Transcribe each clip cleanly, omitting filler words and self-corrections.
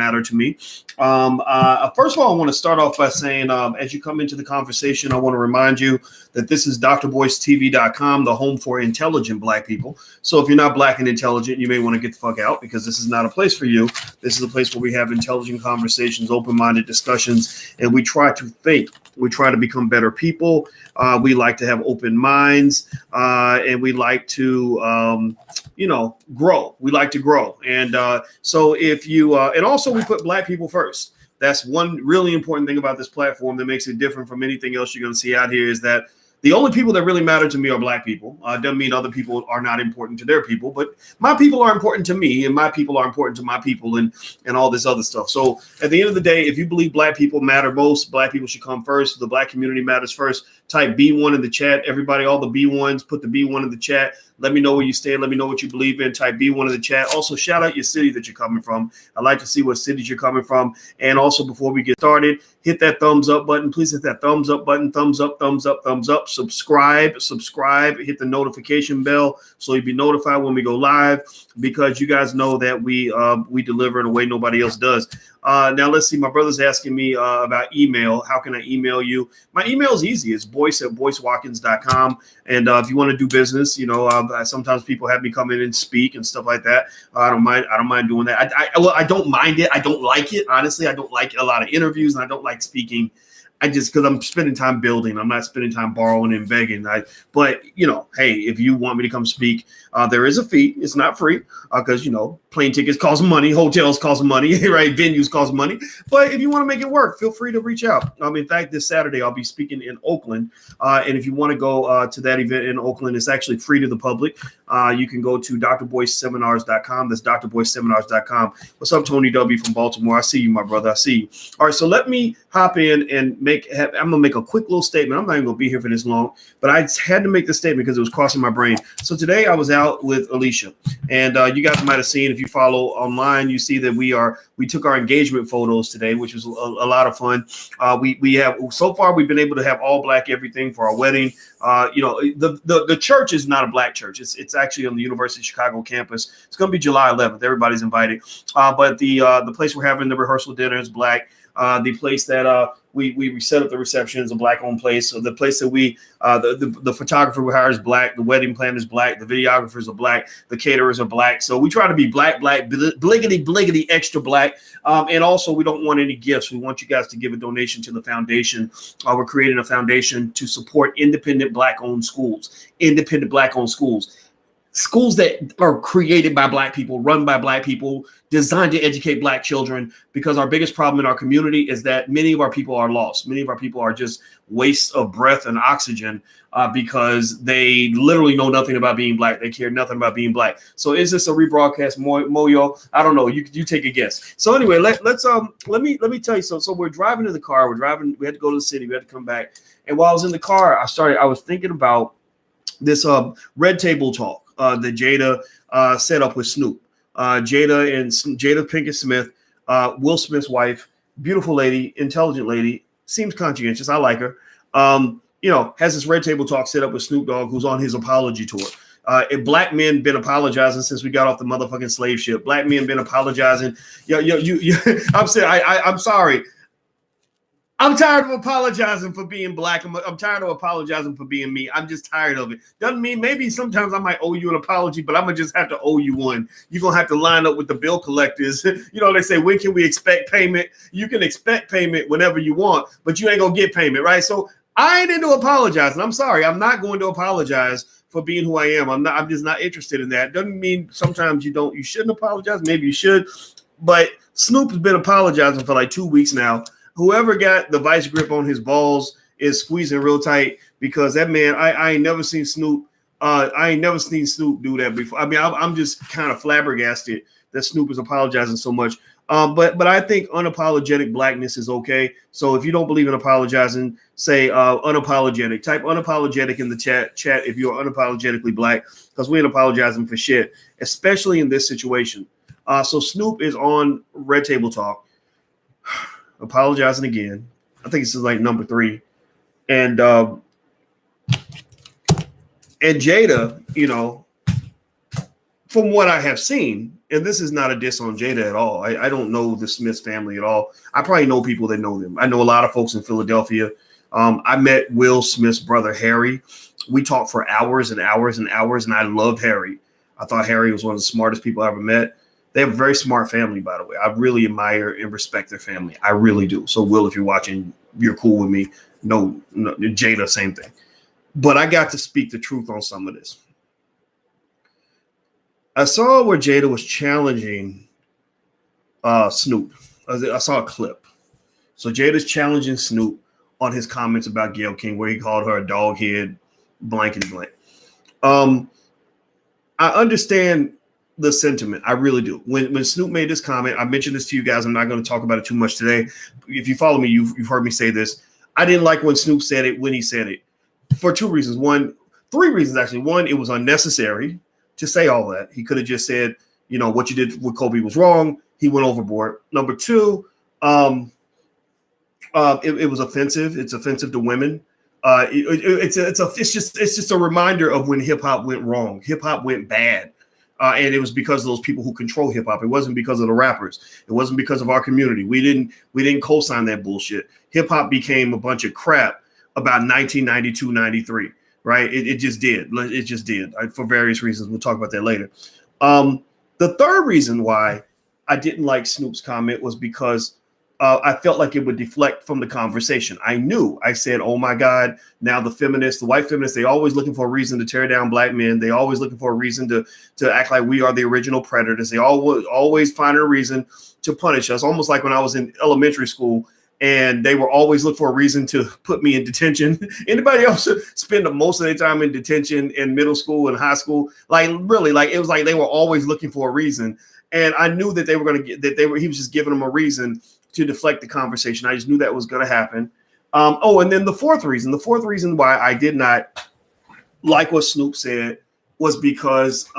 matter to me. First of all, I want to start off by saying, as you come into the conversation, I want to remind you that this is drboystv.com, the home for intelligent Black people. So if you're not Black and intelligent, you may want to get the fuck out, because this is not a place for you. This is a place where we have intelligent conversations, open-minded discussions, and we try to think. We try to become better people. We like to have open minds, and we like to, grow. We like to grow. And so if you, and also we put Black people first. That's one really important thing about this platform that makes it different from anything else you're going to see out here, is that the only people that really matter to me are Black people. Doesn't mean other people are not important to their people, but my people are important to me, and my people are important to my people, and all this other stuff. So at the end of the day, if you believe Black people matter most, Black people should come first. The Black community matters first. Type B1 in the chat. Everybody, all the B1s, put the B1 in the chat. Let me know where you stand. Let me know what you believe in. Type B1 in the chat. Also, shout out your city that you're coming from. I'd like to see what cities you're coming from. And also, before we get started, hit that thumbs up button. Please hit that thumbs up button. Thumbs up, thumbs up, thumbs up. Subscribe. Hit the notification bell so you'll be notified when we go live, because you guys know that we deliver in a way nobody else does. Now, let's see. My brother's asking me about email. How can I email you? My email is easy. It's boyce@boycewatkins.com. And if you want to do business, sometimes people have me come in and speak and stuff like that. I don't mind doing that. I don't mind it. I don't like it. Honestly, I don't like a lot of interviews, and I don't like speaking. Because I'm spending time building. I'm not spending time borrowing and begging. But hey, if you want me to come speak, there is a fee. It's not free, because plane tickets cost money, hotels cost money, right? Venues cost money. But if you want to make it work, feel free to reach out. In fact, this Saturday I'll be speaking in Oakland, and if you want to go to that event in Oakland, it's actually free to the public. You can go to drboyseminars.com. That's drboyseminars.com. What's up, Tony W from Baltimore? I see you, my brother. I see you. All right, so let me hop in and I'm gonna make a quick little statement. I'm not even gonna be here for this long, but I had to make this statement because it was crossing my brain. So today I was out with Alicia, and you guys might have seen, if you follow online, you see that we took our engagement photos today, which was a lot of fun. We have, so far we've been able to have all Black everything for our wedding. The church is not a Black church. It's actually on the University of Chicago campus. It's gonna be July 11th. Everybody's invited. But the place we're having the rehearsal dinner is Black. The place that we set up the reception is a Black-owned place. So the place that the photographer we hire is Black, the wedding planner is Black, the videographers are Black, the caterers are Black. So we try to be Black, bliggity, extra Black. And also, we don't want any gifts. We want you guys to give a donation to the foundation. We're creating a foundation to support independent Black-owned schools. Schools that are created by Black people, run by Black people, designed to educate Black children, because our biggest problem in our community is that many of our people are lost. Many of our people are just wastes of breath and oxygen, because they literally know nothing about being Black. They care nothing about being Black. So is this a rebroadcast, Moyo? I don't know. You take a guess. So anyway, let me tell you. So we're driving in the car. We had to go to the city. We had to come back. And while I was in the car, I was thinking about this Red Table Talk that Jada set up with Snoop. Jada Pinkett Smith, Will Smith's wife, beautiful lady, intelligent lady, seems conscientious. I like her. Has this Red Table Talk set up with Snoop Dogg, who's on his apology tour. If Black men been apologizing since we got off the motherfucking slave ship. Black men been apologizing. I'm saying I'm sorry. I'm tired of apologizing for being Black. I'm tired of apologizing for being me. I'm just tired of it. Doesn't mean, maybe sometimes I might owe you an apology, but I'm going to just have to owe you one. You're going to have to line up with the bill collectors. They say, when can we expect payment? You can expect payment whenever you want, but you ain't going to get payment, right? So I ain't into apologizing. I'm sorry. I'm not going to apologize for being who I am. I'm just not interested in that. Doesn't mean sometimes you shouldn't apologize. Maybe you should, but Snoop has been apologizing for like 2 weeks now. Whoever got the vice grip on his balls is squeezing real tight, because that man, I ain't never seen Snoop. I ain't never seen Snoop do that before. I mean, I'm just kind of flabbergasted that Snoop is apologizing so much. But I think unapologetic Blackness is okay. So if you don't believe in apologizing, say unapologetic. Type unapologetic in the chat if you're unapologetically Black, because we ain't apologizing for shit, especially in this situation. So Snoop is on Red Table Talk, apologizing again. I think this is like number 3. And Jada, from what I have seen, and this is not a diss on Jada at all. I don't know the Smith family at all. I probably know people that know them. I know a lot of folks in Philadelphia. I met Will Smith's brother, Harry. We talked for hours and hours and hours, and I loved Harry. I thought Harry was one of the smartest people I ever met. They have a very smart family, by the way. I really admire and respect their family. I really do. So, Will, if you're watching, you're cool with me. No, Jada, same thing. But I got to speak the truth on some of this. I saw where Jada was challenging Snoop. I saw a clip. So Jada's challenging Snoop on his comments about Gayle King, where he called her a dog head, blank and blank. I understand the sentiment. I really do. When Snoop made this comment, I mentioned this to you guys. I'm not going to talk about it too much today. If you follow me, you've heard me say this. I didn't like when Snoop said it, when he said it, for two reasons. Three reasons, actually. One, it was unnecessary to say all that. He could have just said, what you did with Kobe was wrong. He went overboard. Number two, it was offensive. It's offensive to women. It's just a reminder of when hip hop went wrong. Hip hop went bad. And it was because of those people who control hip hop. It wasn't because of the rappers. It wasn't because of our community. We didn't co-sign that bullshit. Hip hop became a bunch of crap about 1992, 93, right? It just did. It just did for various reasons. We'll talk about that later. The third reason why I didn't like Snoop's comment was because I felt like it would deflect from the conversation. I said, oh my God, now the white feminists, they always looking for a reason to tear down black men. They always looking for a reason to act like we are the original predators. They always find a reason to punish us. Almost like when I was in elementary school and they were always looking for a reason to put me in detention. Anybody else spend most of their time in detention in middle school and high school? Like really, like it was like they were always looking for a reason. And I knew that they were going to get he was just giving them a reason to deflect the conversation. I just knew that was going to happen. And then the fourth reason why I did not like what Snoop said was because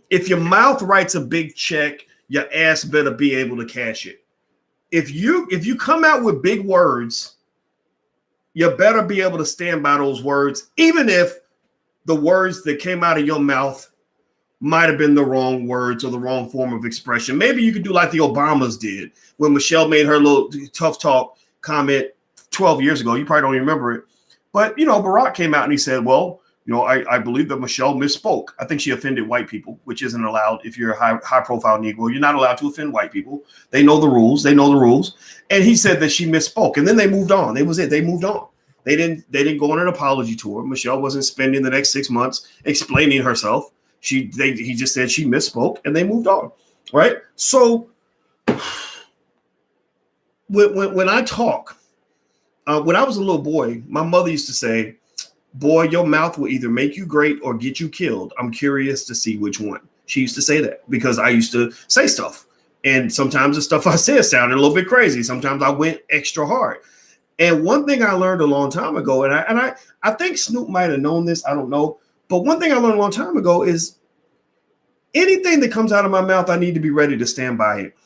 if your mouth writes a big check, your ass better be able to cash it. If you come out with big words, you better be able to stand by those words, even if the words that came out of your mouth might have been the wrong words or the wrong form of expression. Maybe you could do like the Obamas did when Michelle made her little tough talk comment 12 years ago. You probably don't even remember it. But, Barack came out and he said, well, I believe that Michelle misspoke. I think she offended white people, which isn't allowed if you're a high profile Negro. You're not allowed to offend white people. They know the rules. And he said that she misspoke. And then they moved on. They moved on. They didn't go on an apology tour. Michelle wasn't spending the next 6 months explaining herself. He just said she misspoke and they moved on. Right. So when I talk, when I was a little boy, my mother used to say, boy, your mouth will either make you great or get you killed. I'm curious to see which one. She used to say that because I used to say stuff. And sometimes the stuff I said sounded a little bit crazy. Sometimes I went extra hard. And one thing I learned a long time ago, and I think Snoop might have known this, I don't know. But one thing I learned a long time ago is anything that comes out of my mouth, I need to be ready to stand by it.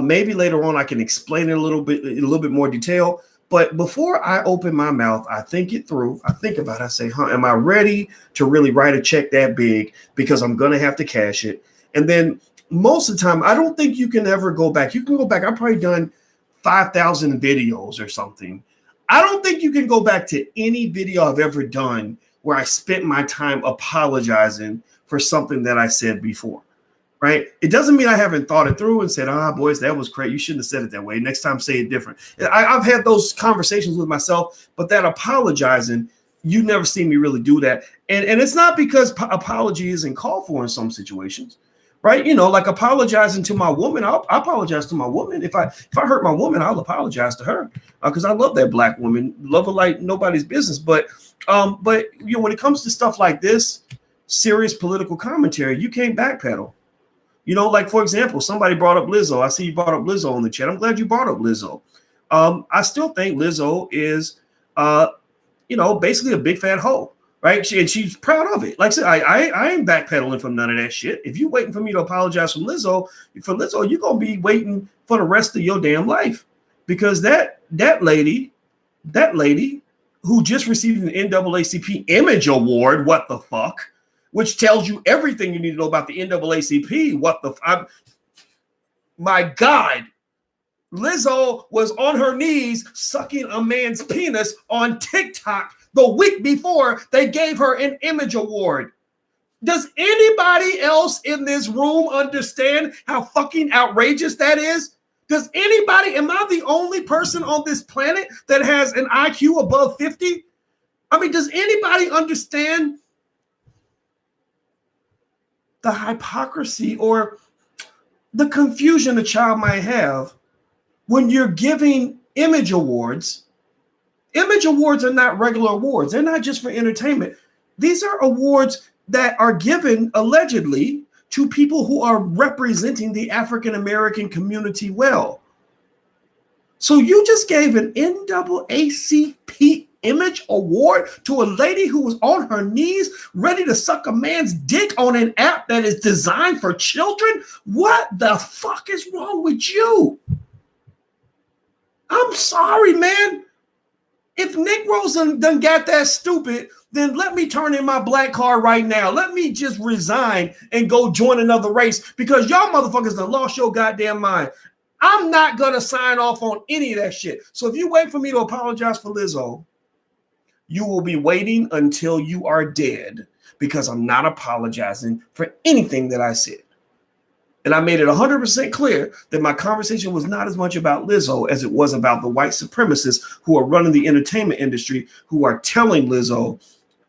Maybe later on I can explain it in a little bit more detail. But before I open my mouth, I think it through. I think about it. I say, am I ready to really write a check that big? Because I'm going to have to cash it. And then most of the time, I don't think you can ever go back. You can go back. I've probably done 5,000 videos or something. I don't think you can go back to any video I've ever done where I spent my time apologizing for something that I said before. Right. It doesn't mean I haven't thought it through and said, boys, that was crazy. You shouldn't have said it that way. Next time, say it different. I've had those conversations with myself, but that apologizing, you never see me really do that. And it's not because apology isn't called for in some situations. Right. Like apologizing to my woman. I'll apologize to my woman. If I hurt my woman, I'll apologize to her because I love that black woman. Love her like nobody's business. But when it comes to stuff like this, serious political commentary, you can't backpedal. Like, for example, somebody brought up Lizzo. I see you brought up Lizzo in the chat. I'm glad you brought up Lizzo. I still think Lizzo is, basically a big fat hoe, right? She's proud of it. Like I said, I ain't backpedaling from none of that shit. If you're waiting for me to apologize for Lizzo, you're going to be waiting for the rest of your damn life because that lady who just received an NAACP Image Award. What the fuck? Which tells you everything you need to know about the NAACP. What the my God. Lizzo was on her knees sucking a man's penis on TikTok the week before they gave her an Image Award. Does anybody else in this room understand how fucking outrageous that is? Does anybody, am I the only person on this planet that has an IQ above 50? I mean, does anybody understand the hypocrisy or the confusion a child might have when you're giving Image Awards? Image Awards are not regular awards. They're not just for entertainment. These are awards that are given allegedly to people who are representing the African American community well. So you just gave an NAACP Image Award to a lady who was on her knees ready to suck a man's dick on an app that is designed for children? What the fuck is wrong with you? I'm sorry, man. If Nick Rosen done got that stupid, then let me turn in my black card right now. Let me just resign and go join another race because y'all motherfuckers done lost your goddamn mind. I'm not going to sign off on any of that shit. So if you wait for me to apologize for Lizzo, you will be waiting until you are dead because I'm not apologizing for anything that I said. And I made it 100% clear that my conversation was not as much about Lizzo as it was about the white supremacists who are running the entertainment industry, who are telling Lizzo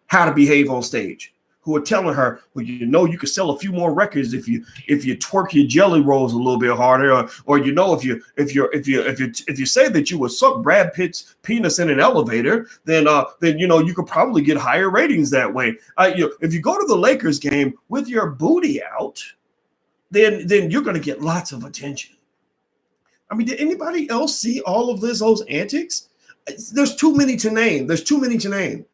how to behave on stage, who are telling her, well, you know, you could sell a few more records if you twerk your jelly rolls a little bit harder, or you know, if you say that you would suck Brad Pitt's penis in an elevator, then you know you could probably get higher ratings that way. If you go to the Lakers game with your booty out, then you're going to get lots of attention. I mean, did anybody else see all of Lizzo's antics? There's too many to name.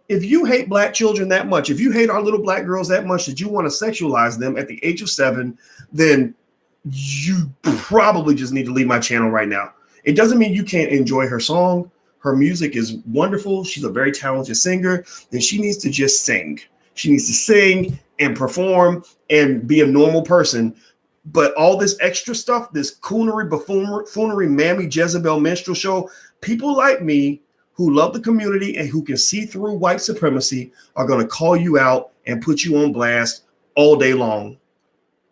If you hate black children that much, if you hate our little black girls that much that you want to sexualize them at the age of 7, then you probably just need to leave my channel right now. It doesn't mean you can't enjoy her song. Her music is wonderful. She's a very talented singer, and she needs to just sing. She needs to sing and perform and be a normal person. But all this extra stuff, this coonery, buffoonery, mammy, Jezebel minstrel show, people like me who love the community and who can see through white supremacy are going to call you out and put you on blast all day long.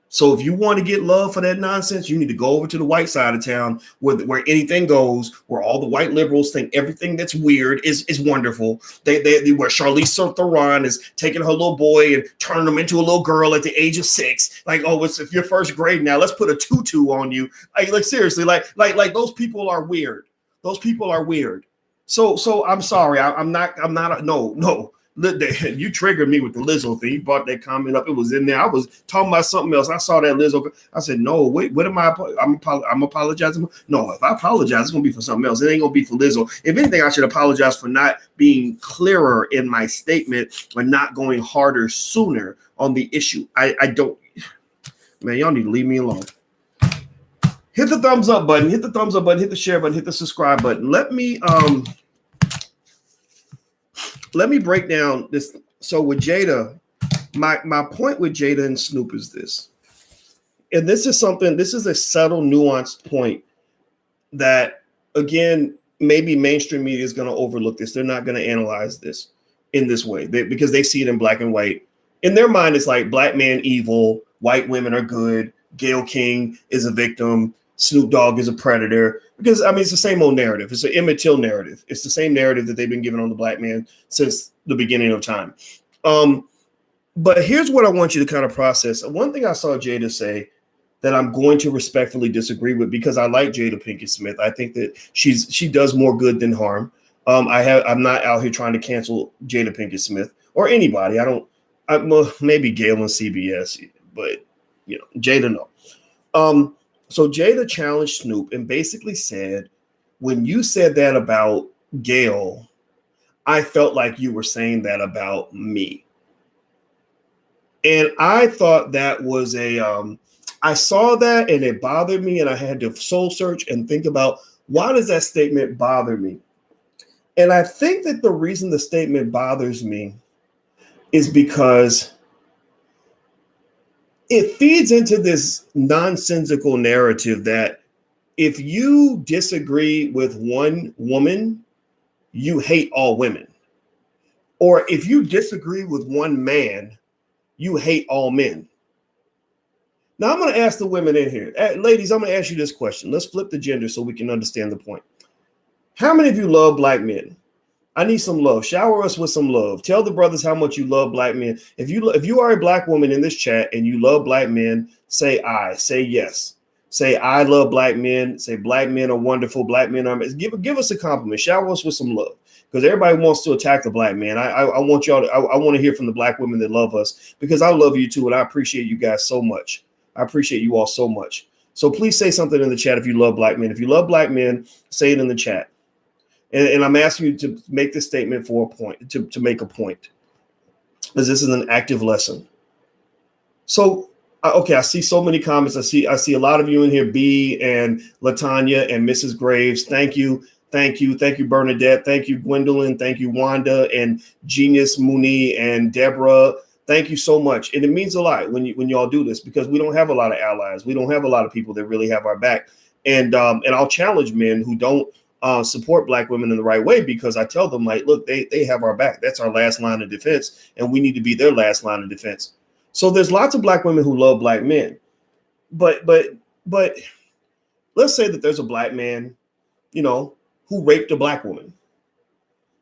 So if you want to get love for that nonsense, you need to go over to the white side of town where anything goes, where all the white liberals think everything that's weird is wonderful. They where Charlize Theron is taking her little boy and turning him into a little girl at the age of 6. Like, oh, it's if you're first grade now, let's put a tutu on you. Like seriously, like those people are weird. Those people are weird. So I'm sorry. I'm not. No. You triggered me with the Lizzo thing. You brought that comment up. It was in there. I was talking about something else. I saw that Lizzo. I said, no, wait, what am I? I'm apologizing. No, if I apologize, it's going to be for something else. It ain't going to be for Lizzo. If anything, I should apologize for not being clearer in my statement or not going harder sooner on the issue. I don't, man, y'all need to leave me alone. Hit the thumbs up button, hit the share button, hit the subscribe button. Let me break down this. So with Jada, my point with Jada and Snoop is this. And this is a subtle, nuanced point that, again, maybe mainstream media is going to overlook this. They're not going to analyze this in this way because they see it in black and white. In their mind, it's like black man evil, white women are good, Gayle King is a victim, Snoop Dogg is a predator. Because, I mean, it's the same old narrative. It's an Emmett Till narrative. It's the same narrative that they've been giving on the black man since the beginning of time. But here's what I want you to kind of process. One thing I saw Jada say that I'm going to respectfully disagree with, because I like Jada Pinkett Smith. I think that she does more good than harm. I'm not out here trying to cancel Jada Pinkett Smith or anybody. Maybe Gayle and CBS, but Jada, no. So Jada challenged Snoop and basically said, when you said that about Gayle, I felt like you were saying that about me. And I thought that was I saw that and it bothered me, and I had to soul search and think about, why does that statement bother me? And I think that the reason the statement bothers me is because it feeds into this nonsensical narrative that if you disagree with one woman, you hate all women. Or if you disagree with one man, you hate all men. Now, I'm going to ask the women in here. Ladies, I'm going to ask you this question. Let's flip the gender so we can understand the point. How many of you love black men? I need some love. Shower us with some love. Tell the brothers how much you love black men. If you are a black woman in this chat and you love black men, say I. Say yes. Say I love black men. Say black men are wonderful. Black men are. Give us a compliment. Shower us with some love, because everybody wants to attack the black man. I want y'all to. I want to hear from the black women that love us, because I love you too, and I appreciate you guys so much. I appreciate you all so much. So please say something in the chat if you love black men. If you love black men, say it in the chat. And I'm asking you to make this statement for a point, to make a point, because this is an active lesson. So, okay, I see so many comments. I see a lot of you in here, B and Latanya and Mrs. Graves. Thank you. Thank you, Bernadette. Thank you, Gwendolyn. Thank you, Wanda and Genius Mooney and Deborah. Thank you so much. And it means a lot when y'all do this, because we don't have a lot of allies. We don't have a lot of people that really have our back. And I'll challenge men who don't support black women in the right way, because I tell them, like, look, they have our back. That's our last line of defense, and we need to be their last line of defense. So there's lots of black women who love black men, but let's say that there's a black man, who raped a black woman.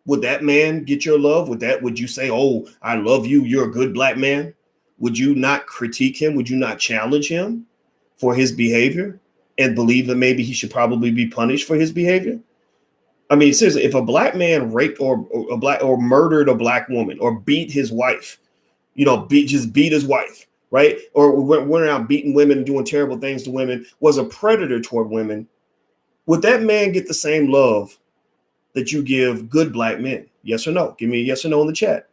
Would that man get your love? Would you say, oh, I love you, you're a good black man? Would you not critique him? Would you not challenge him for his behavior and believe that maybe he should probably be punished for his behavior? I mean, seriously, if a black man raped or murdered a black woman, or beat his wife, beat his wife, right? Or went around beating women and doing terrible things to women, was a predator toward women, would that man get the same love that you give good black men? Yes or no? Give me a yes or no in the chat.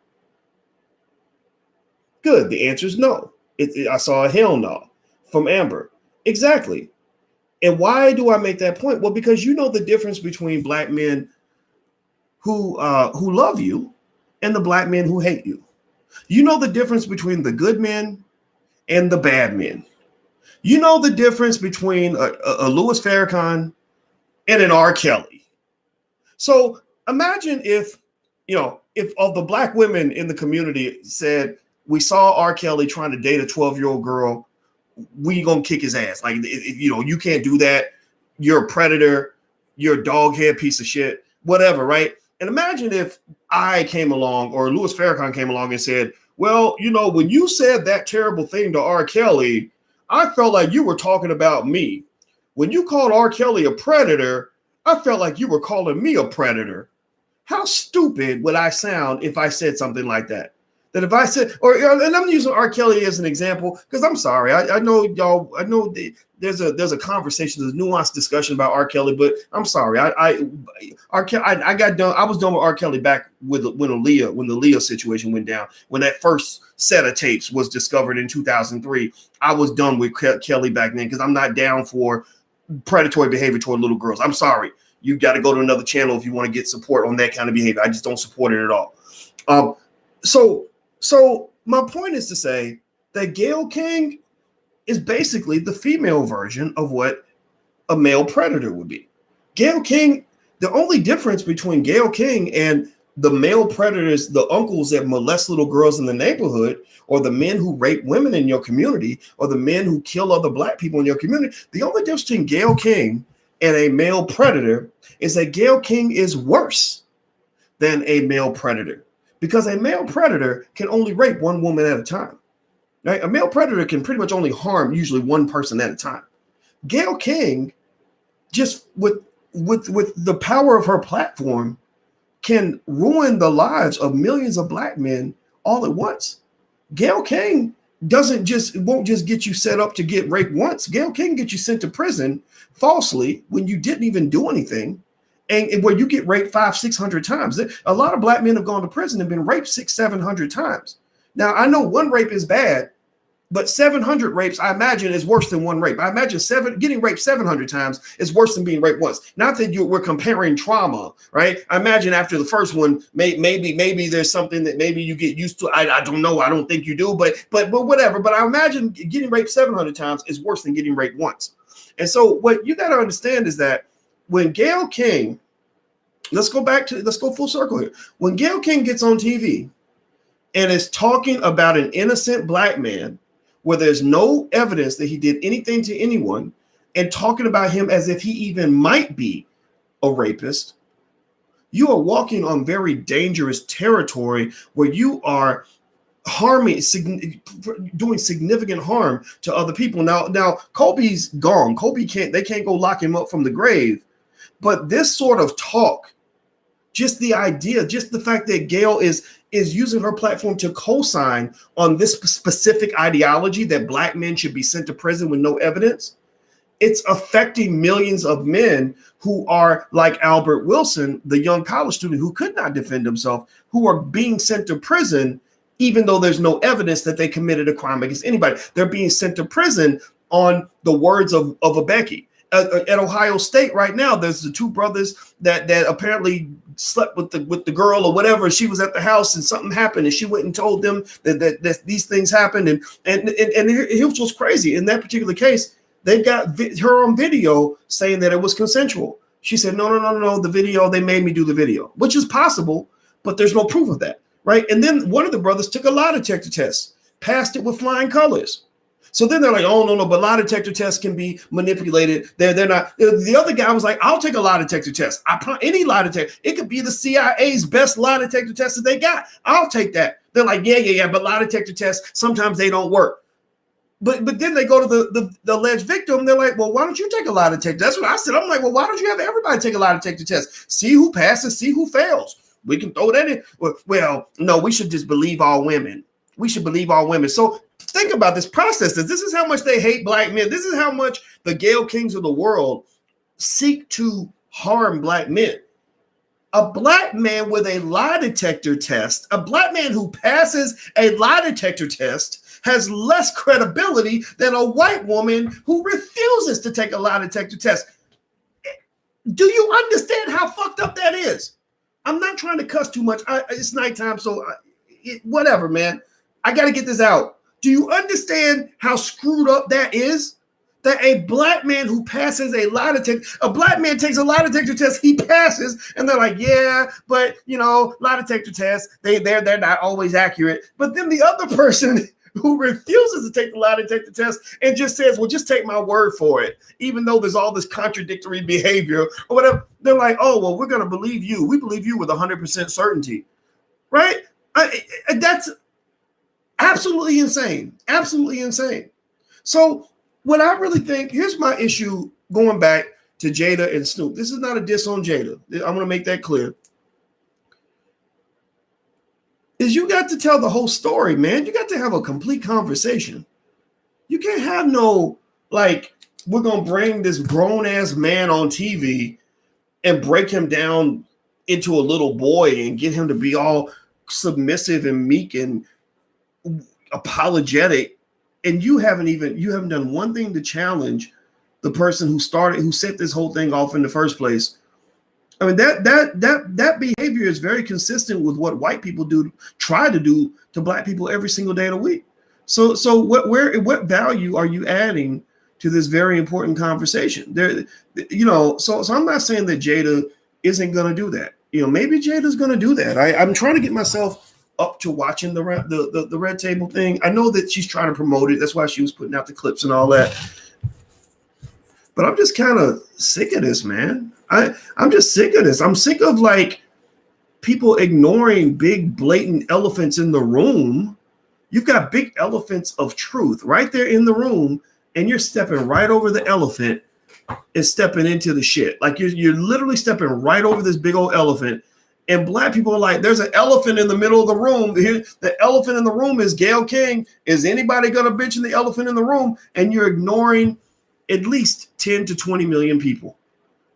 Good. The answer is no. I saw a hell no from Amber. Exactly. And why do I make that point? Well, because you know the difference between black men who love you and the black men who hate you. You know the difference between the good men and the bad men. You know the difference between a Louis Farrakhan and an R. Kelly. So imagine if of the black women in the community said, we saw R. Kelly trying to date a 12-year-old girl, we gonna kick his ass. Like, you can't do that. You're a predator. You're a doghead piece of shit, whatever, right? And imagine if I came along, or Louis Farrakhan came along and said, well, when you said that terrible thing to R. Kelly, I felt like you were talking about me. When you called R. Kelly a predator, I felt like you were calling me a predator. How stupid would I sound if I said something like that? That if I said, and I'm using R. Kelly as an example, because I'm sorry, I know y'all, I know there's a conversation, there's a nuanced discussion about R. Kelly, but I'm sorry, I got done. I was done with R. Kelly back when the Leah situation went down, when that first set of tapes was discovered in 2003. I was done with Kelly back then, because I'm not down for predatory behavior toward little girls. I'm sorry. You got to go to another channel if you want to get support on that kind of behavior. I just don't support it at all. So my point is to say that Gayle King is basically the female version of what a male predator would be. Gayle King, the only difference between Gayle King and the male predators, the uncles that molest little girls in the neighborhood, or the men who rape women in your community, or the men who kill other black people in your community, the only difference between Gayle King and a male predator is that Gayle King is worse than a male predator, because a male predator can only rape one woman at a time. Right? A male predator can pretty much only harm usually one person at a time. Gayle King, just with the power of her platform, can ruin the lives of millions of black men all at once. Gayle King won't just get you set up to get raped once. Gayle King get you sent to prison falsely when you didn't even do anything, and where you get raped 500-600 times. A lot of black men have gone to prison and been raped 600-700 times. Now, I know one rape is bad, But 700 rapes, I imagine, is worse than one rape. I imagine getting raped 700 times is worse than being raped once. Not that we're comparing trauma, right? I imagine after the first one, maybe there's something that maybe you get used to. I don't know. I don't think you do, but whatever. But I imagine getting raped 700 times is worse than getting raped once. And so what you got to understand is that when Gayle King, let's go full circle here. When Gayle King gets on TV and is talking about an innocent black man, where there's no evidence that he did anything to anyone, and talking about him as if he even might be a rapist, you are walking on very dangerous territory where you are doing significant harm to other people. Now Kobe's gone. They can't go lock him up from the grave. But this sort of talk, just the idea, just the fact that Gayle is using her platform to co-sign on this specific ideology that black men should be sent to prison with no evidence, it's affecting millions of men who are like Albert Wilson, the young college student who could not defend himself, who are being sent to prison even though there's no evidence that they committed a crime against anybody. They're being sent to prison on the words of a Becky. At Ohio State right now, there's the two brothers that apparently slept with the girl or whatever. She was at the house and something happened, and she went and told them that these things happened. And here's what's crazy. In that particular case, they've got her on video saying that it was consensual. She said, no, the video, they made me do the video, which is possible, but there's no proof of that, right? And then one of the brothers took a lie detector test, passed it with flying colors. So then they're like, oh, no, but lie detector tests can be manipulated. They're not. The other guy was like, I'll take a lie detector test. Any lie detector. It could be the CIA's best lie detector test that they got. I'll take that. They're like, yeah. But lie detector tests, sometimes they don't work. But then they go to the alleged victim. They're like, well, why don't you take a lie detector? That's what I said. I'm like, well, why don't you have everybody take a lie detector test? See who passes, see who fails. We can throw that in. Well, no, we should just believe all women. We should believe all women. So think about this process. This is how much they hate black men. This is how much the Gayle Kings of the world seek to harm black men. A black man with a lie detector test, a black man who passes a lie detector test has less credibility than a white woman who refuses to take a lie detector test. Do you understand how fucked up that is? I'm not trying to cuss too much. It's nighttime, so whatever, man. I got to get this out. Do you understand how screwed up that is? That a black man who passes a lie detector, a black man takes a lie detector test, he passes, and they're like, yeah, but lie detector tests, they're not always accurate. But then the other person who refuses to take the lie detector test and just says, well, just take my word for it, even though there's all this contradictory behavior or whatever, they're like, oh, well, we're going to believe you. We believe you with 100% certainty, right? That's absolutely insane. Absolutely insane. So what I really think, here's my issue going back to Jada and Snoop. This is not a diss on Jada. I'm going to make that clear. Is you got to tell the whole story, man. You got to have a complete conversation. You can't have no, like, we're going to bring this grown-ass man on TV and break him down into a little boy and get him to be all submissive and meek and apologetic. And you haven't done one thing to challenge the person who set this whole thing off in the first place. I mean, that behavior is very consistent with what white people try to do to black people every single day of the week. So what value are you adding to this very important conversation? So I'm not saying that Jada isn't going to do that. Maybe Jada's going to do that. I'm trying to get myself up to watching the Red Table thing. I know that she's trying to promote it. That's why she was putting out the clips and all that. But I'm just kind of sick of this, man. I'm just sick of this. I'm sick of like people ignoring big blatant elephants in the room. You've got big elephants of truth right there in the room, and you're stepping right over the elephant and stepping into the shit. Like you're literally stepping right over this big old elephant. And black people are like, there's an elephant in the middle of the room. Here, the elephant in the room is Gayle King. Is anybody going to mention the elephant in the room? And you're ignoring at least 10 to 20 million people.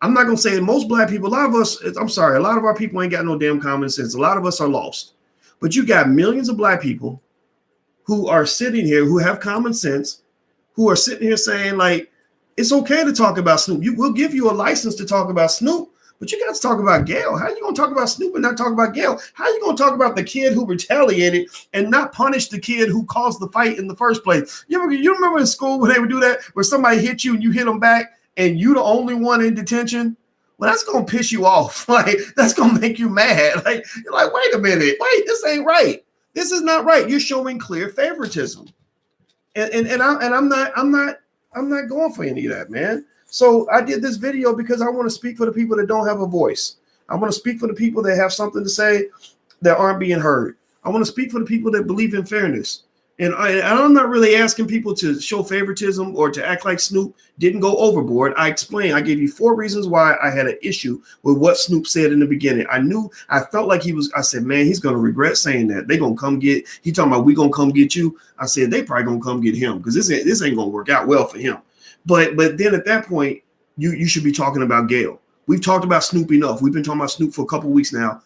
I'm not going to say most black people, a lot of our people ain't got no damn common sense. A lot of us are lost. But you got millions of black people who are sitting here, who have common sense, who are sitting here saying, like, it's okay to talk about Snoop. We'll give you a license to talk about Snoop, but you got to talk about Gayle. How are you going to talk about Snoop and not talk about Gayle? How are you going to talk about the kid who retaliated and not punish the kid who caused the fight in the first place? You remember in school when they would do that, where somebody hit you and you hit them back and you the only one in detention? Well, that's going to piss you off. Like, that's going to make you mad. Like, you're like, wait a minute. Wait, this ain't right. This is not right. You're showing clear favoritism. And I'm not going for any of that, man. So I did this video because I want to speak for the people that don't have a voice. I want to speak for the people that have something to say that aren't being heard. I want to speak for the people that believe in fairness. And I'm not really asking people to show favoritism or to act like Snoop didn't go overboard. I explained, I gave you 4 reasons why I had an issue with what Snoop said in the beginning. I felt like I said, man, he's going to regret saying that. They're going to come he talking about, we going to come get you. I said, they probably going to come get him because this ain't going to work out well for him. But then at that point, you should be talking about Gayle. We've talked about Snoop enough. We've been talking about Snoop for a couple of weeks now.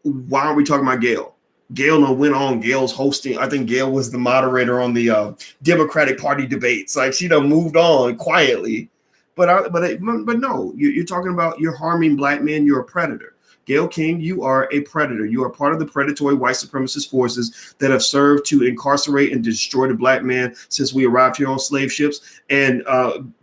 Why aren't we talking about Gayle? Gayle went on. Gayle's hosting. I think Gayle was the moderator on the Democratic Party debates. Like, she done moved on quietly. But no, you're talking about, you're harming black men. You're a predator. Gayle King, you are a predator. You are part of the predatory white supremacist forces that have served to incarcerate and destroy the black man since we arrived here on slave ships. And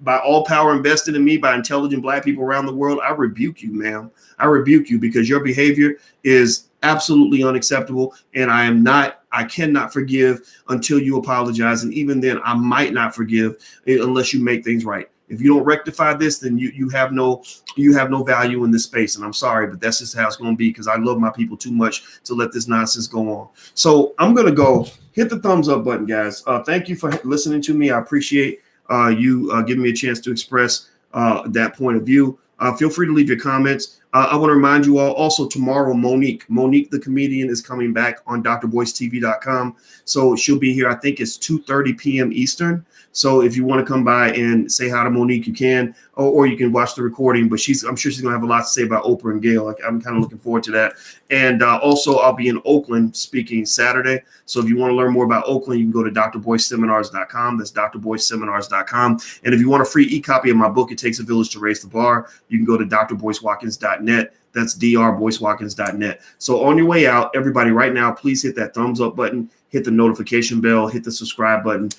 by all power invested in me by intelligent black people around the world, I rebuke you, ma'am. I rebuke you because your behavior is absolutely unacceptable. And I cannot forgive until you apologize. And even then, I might not forgive unless you make things right. If you don't rectify this, then you have no value in this space. And I'm sorry, but that's just how it's going to be, because I love my people too much to let this nonsense go on. So I'm going to go hit the thumbs up button, guys. Thank you for listening to me. I appreciate you giving me a chance to express that point of view. Feel free to leave your comments. I want to remind you all also, tomorrow, Monique the comedian is coming back on drboystv.com. So she'll be here. I think it's 2:30 p.m. Eastern. So if you want to come by and say hi to Monique, you can, or you can watch the recording. But I'm sure she's going to have a lot to say about Oprah and Gayle. Like, I'm kind of looking forward to that. And also, I'll be in Oakland speaking Saturday. So if you want to learn more about Oakland, you can go to drboyseminars.com. That's drboyseminars.com. And if you want a free e-copy of my book, It Takes a Village to Raise the Bar, you can go to drboycewatkins.net. That's drboycewatkins.net. So on your way out, everybody, right now, please hit that thumbs up button, hit the notification bell, hit the subscribe button.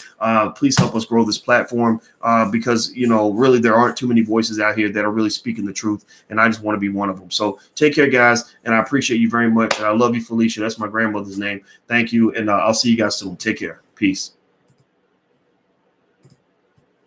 Please help us grow this platform because, really there aren't too many voices out here that are really speaking the truth. And I just want to be one of them. So take care, guys. And I appreciate you very much. And I love you, Felicia. That's my grandmother's name. Thank you. And I'll see you guys soon. Take care. Peace.